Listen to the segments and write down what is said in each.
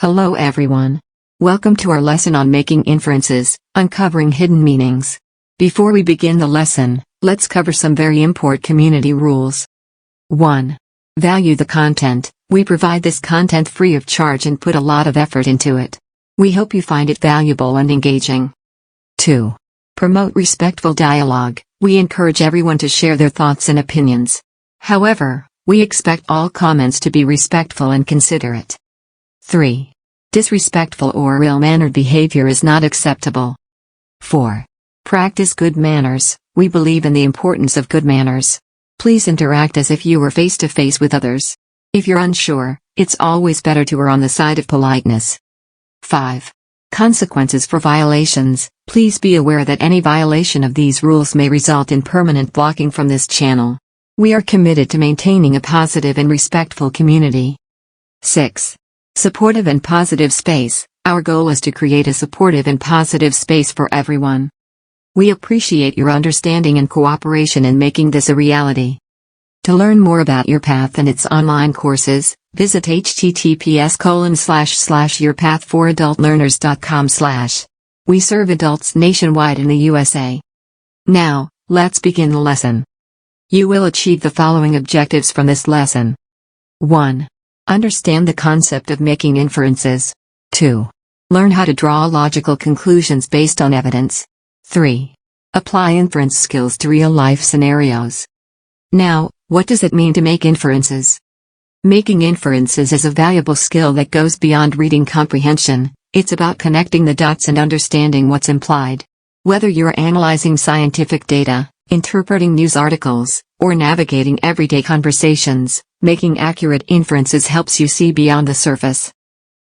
Hello everyone. Welcome to our lesson on making inferences, uncovering hidden meanings. Before we begin the lesson, let's cover some very important community rules. 1. Value the content. We provide this content free of charge and put a lot of effort into it. We hope you find it valuable and engaging. 2. Promote respectful dialogue. We encourage everyone to share their thoughts and opinions. However, we expect all comments to be respectful and considerate. 3. Disrespectful or ill-mannered behavior is not acceptable. 4. Practice good manners. We believe in the importance of good manners. Please interact as if you were face-to-face with others. If you're unsure, it's always better to err on the side of politeness. 5. Consequences for violations. Please be aware that any violation of these rules may result in permanent blocking from this channel. We are committed to maintaining a positive and respectful community. 6. Supportive and positive space. Our goal is to create a supportive and positive space for everyone. We appreciate your understanding and cooperation in making this a reality. To learn more about YourPath and its online courses, visit https://yourpath4adultlearners.com/. We serve adults nationwide in the USA. Now, let's begin the lesson. You will achieve the following objectives from this lesson. 1. Understand the concept of making inferences. 2. Learn how to draw logical conclusions based on evidence. 3. Apply inference skills to real-life scenarios. Now, what does it mean to make inferences? Making inferences is a valuable skill that goes beyond reading comprehension. It's about connecting the dots and understanding what's implied. Whether you're analyzing scientific data, interpreting news articles, or navigating everyday conversations, making accurate inferences helps you see beyond the surface.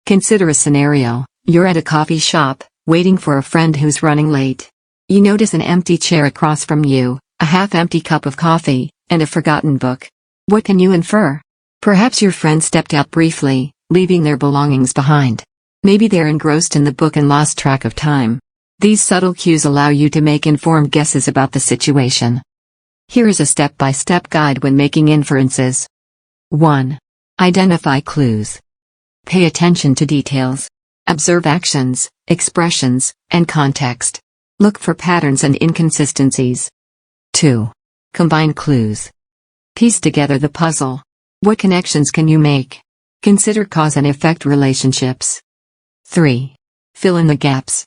Consider a scenario. You're at a coffee shop, waiting for a friend who's running late. You notice an empty chair across from you, a half-empty cup of coffee, and a forgotten book. What can you infer? Perhaps your friend stepped out briefly, leaving their belongings behind. Maybe they're engrossed in the book and lost track of time. These subtle cues allow you to make informed guesses about the situation. Here is a step-by-step guide when making inferences. 1. Identify clues. Pay attention to details. Observe actions, expressions, and context. Look for patterns and inconsistencies. 2. Combine clues. Piece together the puzzle. What connections can you make? Consider cause and effect relationships. 3. Fill in the gaps.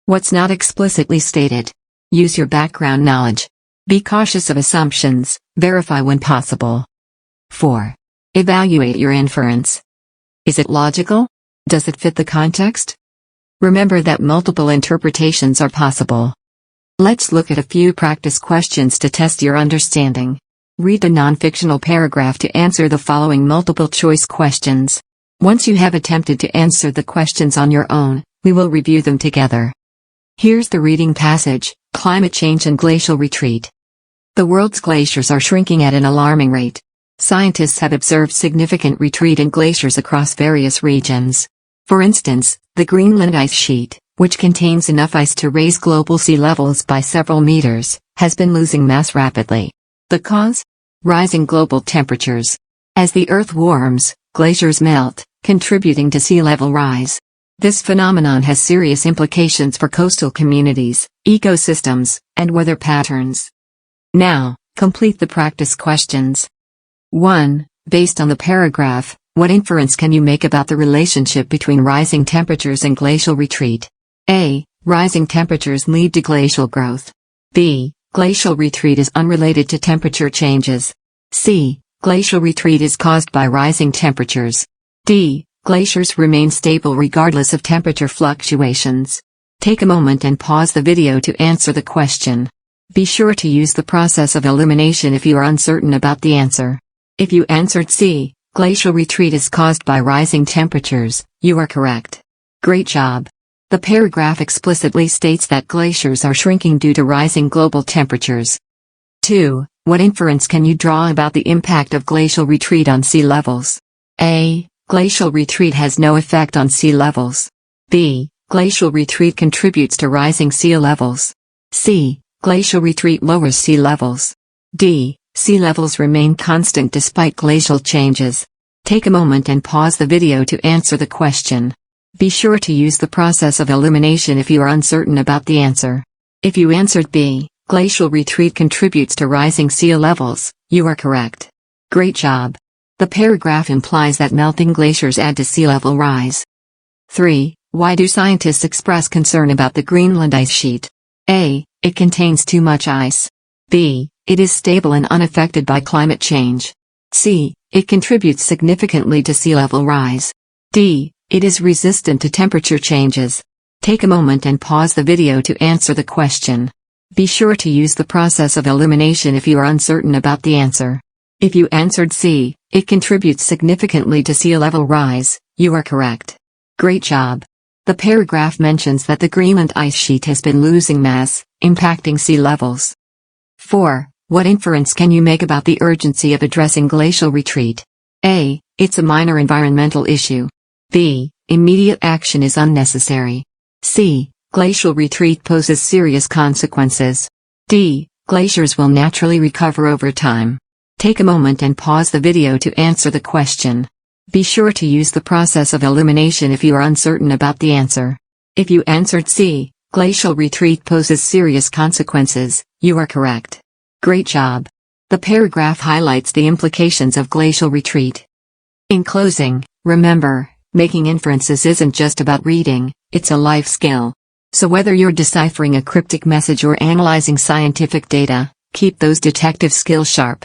What's not explicitly stated? Use your background knowledge. Be cautious of assumptions, verify when possible. 4. Evaluate your inference. Is it logical? Does it fit the context? Remember that multiple interpretations are possible. Let's look at a few practice questions to test your understanding. Read the non-fictional paragraph to answer the following multiple-choice questions. Once you have attempted to answer the questions on your own, we will review them together. Here's the reading passage: Climate change and glacial retreat. The world's glaciers are shrinking at an alarming rate. Scientists have observed significant retreat in glaciers across various regions. For instance, the Greenland ice sheet, which contains enough ice to raise global sea levels by several meters, has been losing mass rapidly. The cause? Rising global temperatures. As the Earth warms, glaciers melt, contributing to sea level rise. This phenomenon has serious implications for coastal communities, ecosystems, and weather patterns. Now, complete the practice questions. 1. Based on the paragraph, what inference can you make about the relationship between rising temperatures and glacial retreat? A. Rising temperatures lead to glacial growth. B. Glacial retreat is unrelated to temperature changes. C. Glacial retreat is caused by rising temperatures. D. Glaciers remain stable regardless of temperature fluctuations. Take a moment and pause the video to answer the question. Be sure to use the process of elimination if you are uncertain about the answer. If you answered C, glacial retreat is caused by rising temperatures, you are correct. Great job. The paragraph explicitly states that glaciers are shrinking due to rising global temperatures. 2. What inference can you draw about the impact of glacial retreat on sea levels? A. Glacial retreat has no effect on sea levels. B. Glacial retreat contributes to rising sea levels. C. Glacial retreat lowers sea levels. D. Sea levels remain constant despite glacial changes. Take a moment and pause the video to answer the question. Be sure to use the process of elimination if you are uncertain about the answer. If you answered B, glacial retreat contributes to rising sea levels, you are correct. Great job. The paragraph implies that melting glaciers add to sea level rise. 3. Why do scientists express concern about the Greenland ice sheet? A. It contains too much ice. B. It is stable and unaffected by climate change. C. It contributes significantly to sea level rise. D. It is resistant to temperature changes. Take a moment and pause the video to answer the question. Be sure to use the process of elimination if you are uncertain about the answer. If you answered C, it contributes significantly to sea level rise, you are correct. Great job. The paragraph mentions that the Greenland ice sheet has been losing mass, impacting sea levels. 4. What inference can you make about the urgency of addressing glacial retreat? A. It's a minor environmental issue. B. Immediate action is unnecessary. C. Glacial retreat poses serious consequences. D. Glaciers will naturally recover over time. Take a moment and pause the video to answer the question. Be sure to use the process of elimination if you are uncertain about the answer. If you answered C, glacial retreat poses serious consequences, you are correct. Great job. The paragraph highlights the implications of glacial retreat. In closing, remember, making inferences isn't just about reading, it's a life skill. So whether you're deciphering a cryptic message or analyzing scientific data, keep those detective skills sharp.